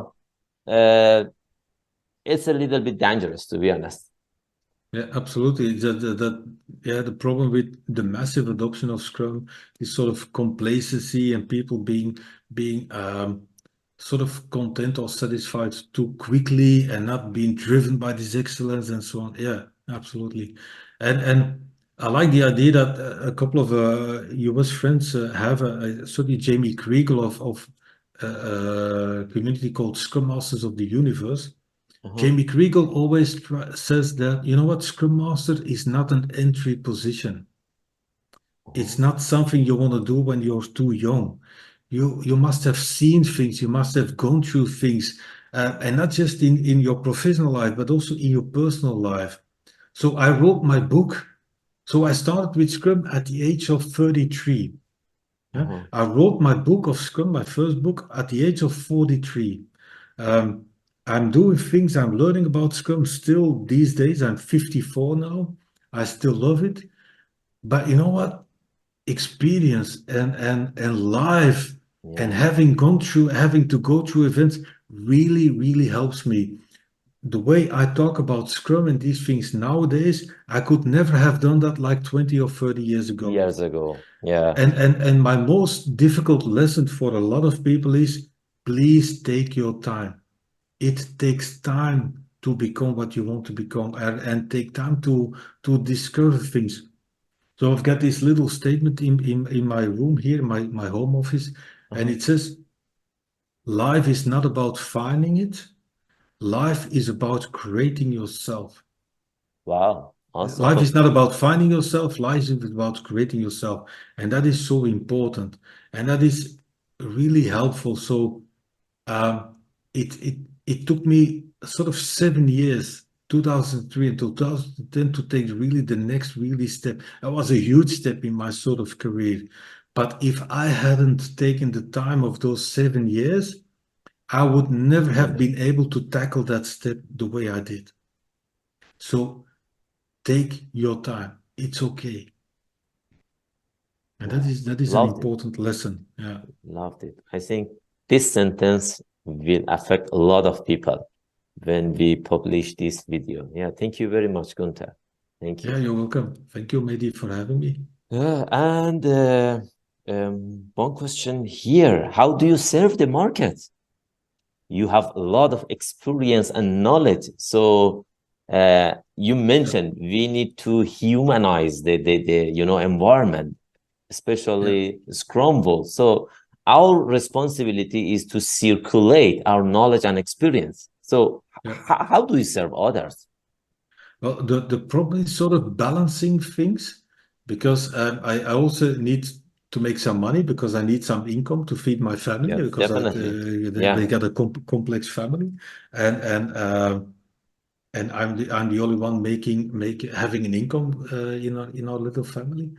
B: it's a little bit dangerous, to be honest.
A: Yeah, absolutely. Yeah, the problem with the massive adoption of Scrum is sort of complacency and people being sort of content or satisfied too quickly and not being driven by this excellence and so on. Yeah, absolutely. And I like the idea that a couple of US friends have certainly Jamie Kriegel of a community called Scrum Masters of the Universe.
B: Uh-huh.
A: Jamie Kriegel always says that, you know what, Scrum Master is not an entry position. It's
B: Uh-huh.
A: not something you want to do when you're too young. You must have seen things, you must have gone through things, and not just in your professional life, but also in your personal life. So I wrote my book. So I started with Scrum at the age of 33. Yeah?
B: Uh-huh.
A: I wrote my book of Scrum, my first book, at the age of 43. Um, I'm doing things, I'm learning about Scrum still these days. I'm 54 now. I still love it. But you know what? Experience and life and
B: Yeah.
A: having gone through, having to go through events really, really helps me. the way I talk about Scrum and these things nowadays, I could never have done that like 20 or 30 years ago.
B: Years ago. Yeah.
A: And my most difficult lesson for a lot of people is please take your time. It takes time to become what you want to become and take time to discover things. So I've got this little statement in my room here, my home office, and
B: Uh-huh.
A: it says, life is not about finding it. Life is about creating yourself.
B: Wow.
A: Life is
B: Awesome.
A: not about finding yourself, life is about creating yourself. And that is so important. And that is really helpful. So um, it took me sort of 7 years, 2003 until 2010, to take really the next really step. That was a huge step in my sort of career. But if I hadn't taken the time of those 7 years, I would never have
B: Never.
A: been able to tackle that step the way I did. So take your time. It's okay. And that
B: Wow.
A: is an
B: Loved it.
A: important lesson. Yeah.
B: Loved it. I think this sentence will affect a lot of people when we publish this video. Yeah. Thank you very much, Gunther. Thank
A: Yeah,
B: you.
A: you're welcome. Thank you, Mehdi, for having me.
B: And one question here. How do you serve the market? You have a lot of experience and knowledge. So you
A: Yeah.
B: mentioned we need to humanize the environment,
A: Yeah.
B: especially Scrumble. So our responsibility is to circulate our knowledge and experience. So
A: Yeah.
B: how do we serve others?
A: Well, the problem is sort of balancing things because I also need to make some money because I need some income to feed my family
B: Yes,
A: because
B: definitely.
A: they
B: Yeah.
A: got a complex family, and and uh, and I'm the only one make having an income in our little family.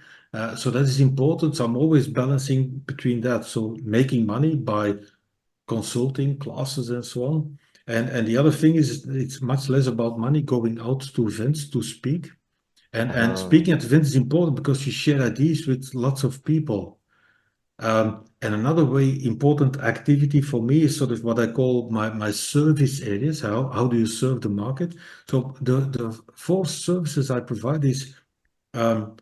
A: So that is important. So I'm always balancing between that. So making money by consulting classes and so on. And the other thing is it's much less about money going out to events to speak. And
B: Uh,
A: speaking at events is important because you share ideas with lots of people. And another way important activity for me is sort of what I call my service areas. How do you serve the market? So the four services I provide is um,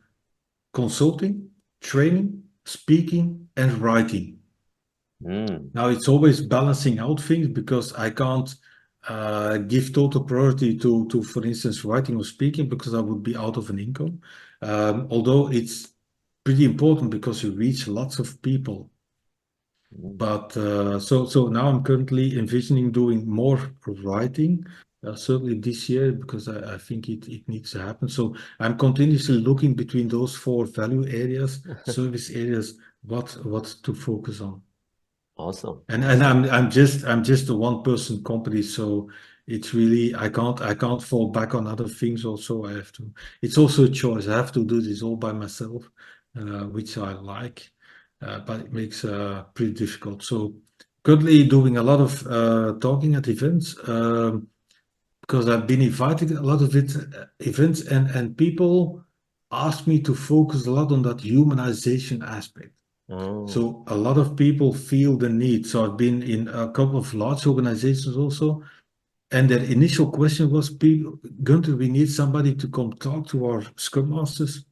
A: consulting, training, speaking, and writing.
B: mm,
A: Now it's always balancing out things because I can't give total priority to, for instance, writing or speaking because I would be out of an income. Although it's pretty important because you reach lots of people.
B: mm,
A: But so now I'm currently envisioning doing more writing, certainly this year because I think it needs to happen. So I'm continuously looking between those four value areas, service areas, what to focus on.
B: awesome,
A: And
B: awesome.
A: I'm just a one person company, so it's really I can't fall back on other things. Also, I have to. It's also a choice. I have to do this all by myself, which I like, but it makes pretty difficult. So currently doing a lot of talking at events because I've been invited a lot of events and people ask me to focus a lot on that humanization aspect.
B: Oh,
A: So a lot of people feel the need. So I've been in a couple of large organizations also, and their initial question was, "People, Gunther, we need somebody to come talk to our Scrum Masters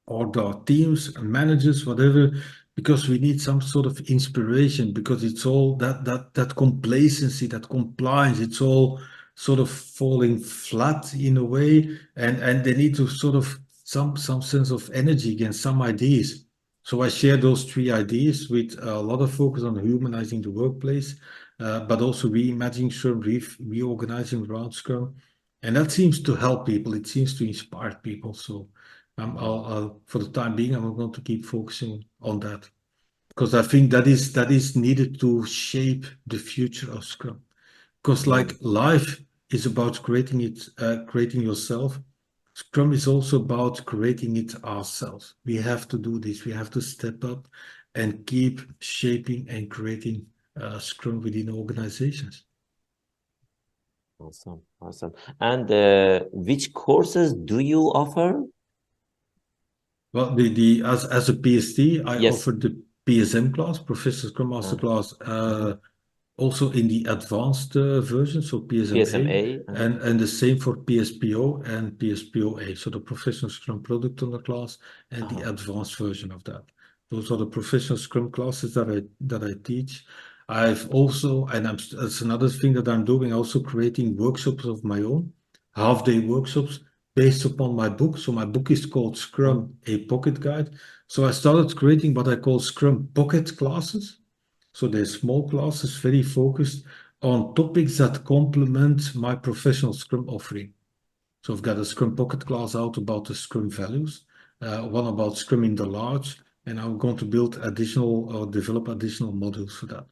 A: or the teams, managers, whatever, because we need some sort of inspiration because it's all that complacency, that compliance, it's all sort of falling flat in a way, and they need to sort of some sense of energy again, some ideas. So I share those three ideas with a lot of focus on humanizing the workplace, but also reimagining Scrum, reorganizing around Scrum. And that seems to help people. It seems to inspire people. So
B: mm,
A: for the time being, I'm going to keep focusing on that because I think that is needed to shape the future of Scrum. Because like
B: mm,
A: life is about creating yourself. Scrum is also about creating it ourselves. We have to do this. We have to step up and keep shaping and creating Scrum within organizations.
B: awesome, awesome. And which courses do you offer?
A: Well, the as a PST, I
B: Yes.
A: offered the PSM class, Professional Scrum Master
B: Uh,
A: class,
B: mhm.
A: also in the advanced version, so PSMA,
B: PSMA.
A: and the same for PSPO and PSPOA, so the Professional Scrum Product Owner class and the
B: Uh-huh.
A: advanced version of that. Those are the professional Scrum classes that I teach. I've also, and that's another thing that I'm doing, also creating workshops of my own, half-day workshops based upon my book. So my book is called Scrum, a Pocket Guide. So I started creating what I call Scrum Pocket classes. So they're small classes, very focused on topics that complement my professional Scrum offering. So I've got a Scrum Pocket class out about the Scrum values, one about Scrum in the large, and I'm going to build additional or develop additional modules for that.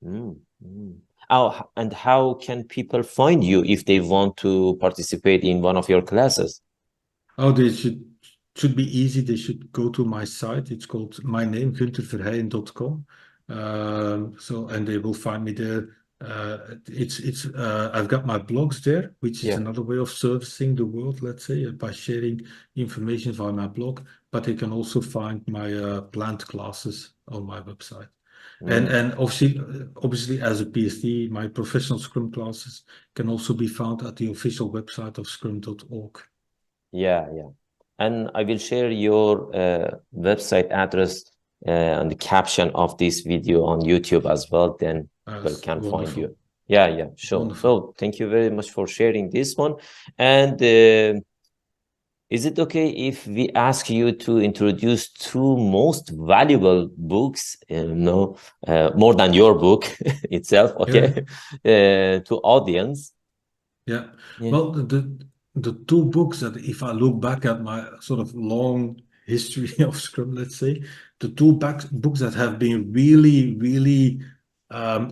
B: Mm, mm. Oh, and how can people find you if they want to participate in one of your classes?
A: Oh, they should be easy. They should go to my site. It's called my name, guntherverheyen.com. So and they will find me there. It's I've got my blogs there, which is
B: Yeah.
A: another way of servicing the world, let's say, by sharing information via my blog. But they can also find my planned classes on my website.
B: Mm.
A: And obviously as a PSD, my professional Scrum classes can also be found at the official website of scrum.org.
B: Yeah, yeah. And I will share your website address on the caption of this video on YouTube as well. Then people
A: That's
B: can find
A: wonderful.
B: you. Yeah, yeah, sure.
A: Wonderful.
B: So thank you very much for sharing this one. And is it okay if we ask you to introduce two most valuable books, more than your book itself,
A: Yeah.
B: okay, to audience?
A: Yeah.
B: Yeah.
A: Well, the two books that if I look back at my sort of long history of Scrum, let's say, the two books that have been really, really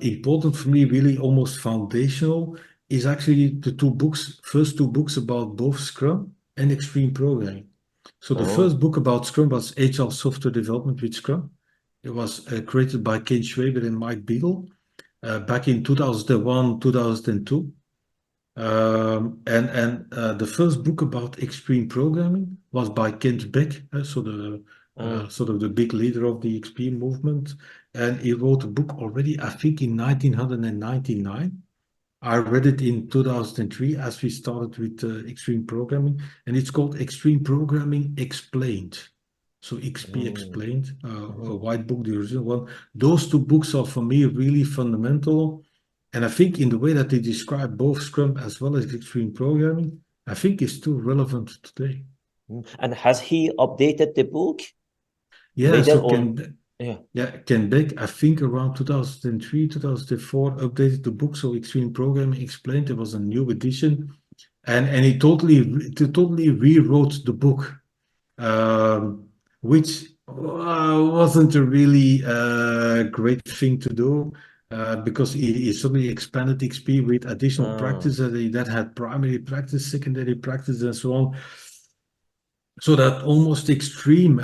A: important for me, really almost foundational, is actually the first two books about both Scrum and extreme programming. So the
B: Oh.
A: first book about Scrum was Agile Software Development with Scrum. It was created by Kate Schwaber and Mike Beadle back in 2001, 2002. And the first book about extreme programming was by Kent Beck, so the
B: Uh,
A: sort of the big leader of the extreme movement, and he wrote a book already, I think, in 1999. I read it in 2003 as we started with extreme programming, and it's called Extreme Programming Explained. So XP
B: mm,
A: Explained, a
B: mhm.
A: white book, the original one. Those two books are for me really fundamental. And I think in the way that they describe both Scrum as well as extreme programming, I think is still relevant today.
B: And has he updated the book
A: Yeah,
B: later
A: so
B: or? Yeah.
A: Ken Beck, I think around 2003, 2004, updated the book. So Extreme Programming Explained, there was a new edition, and he totally rewrote the book, which wasn't a really great thing to do. Because he suddenly expanded XP with additional
B: Ah,
A: practice that had primary practice, secondary practice, and so on. So that almost extreme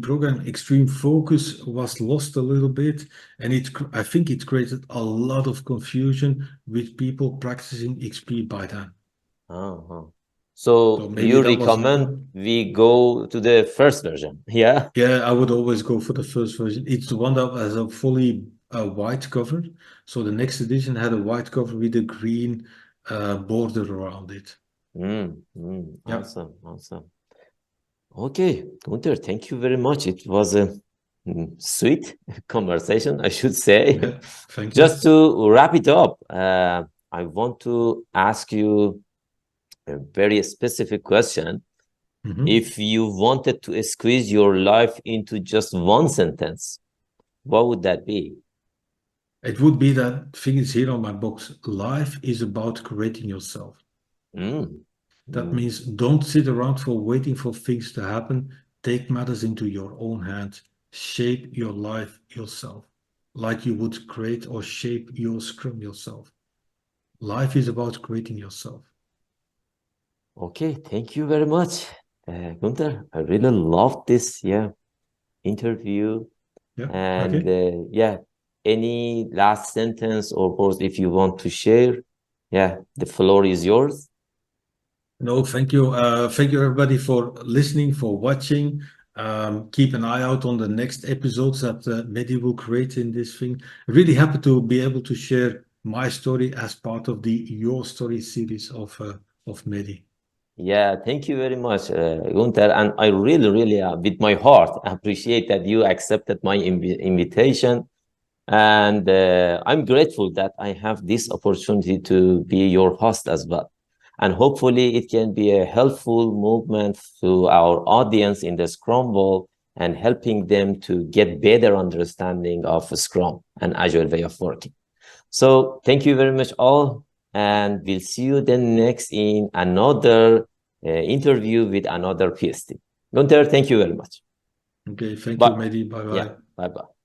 A: program, extreme focus was lost a little bit, and I think it created a lot of confusion with people practicing XP by then.
B: uh-huh.
A: So
B: So
A: maybe
B: you
A: that was,
B: recommend we go to the first version? Yeah.
A: yeah, I would always go for the first version. It's the one that has a fully white cover. So the next edition had a white cover with a green border around it. Yeah,
B: Awesome, awesome. Okay, Gunther, thank you very much. It was a sweet conversation, I should say.
A: yeah, thank
B: Just
A: you.
B: to wrap it up, I want to ask you a very specific question.
A: Mhm.
B: If you wanted to squeeze your life into just one sentence, what would that be?
A: It would be that thing is here on my box. Life is about creating yourself.
B: Mm,
A: That
B: mm.
A: means don't sit around for waiting for things to happen. Take matters into your own hands. Shape your life yourself, like you would create or shape your scrum yourself. Life is about creating yourself.
B: Okay, thank you very much, Gunther. I really loved this, interview.
A: Yeah.
B: And
A: Okay.
B: any last sentence or words if you want to share? Yeah, the floor is yours.
A: No, thank you. Thank you everybody for listening, for watching. Keep an eye out on the next episodes that Mehdi will create in this thing. Really happy to be able to share my story as part of the Your Story series of Mehdi.
B: Yeah, thank you very much, Gunther. And I really, really, with my heart, appreciate that you accepted my invitation. And I'm grateful that I have this opportunity to be your host as well. And hopefully it can be a helpful movement to our audience in the Scrum world and helping them to get better understanding of Scrum and Agile way of working. So thank you very much all. And we'll see you then next in another interview with another PST. Gunther, thank you very much.
A: Okay, thank
B: Bye.
A: you, Mehdi. Bye-bye.
B: Yeah, bye-bye.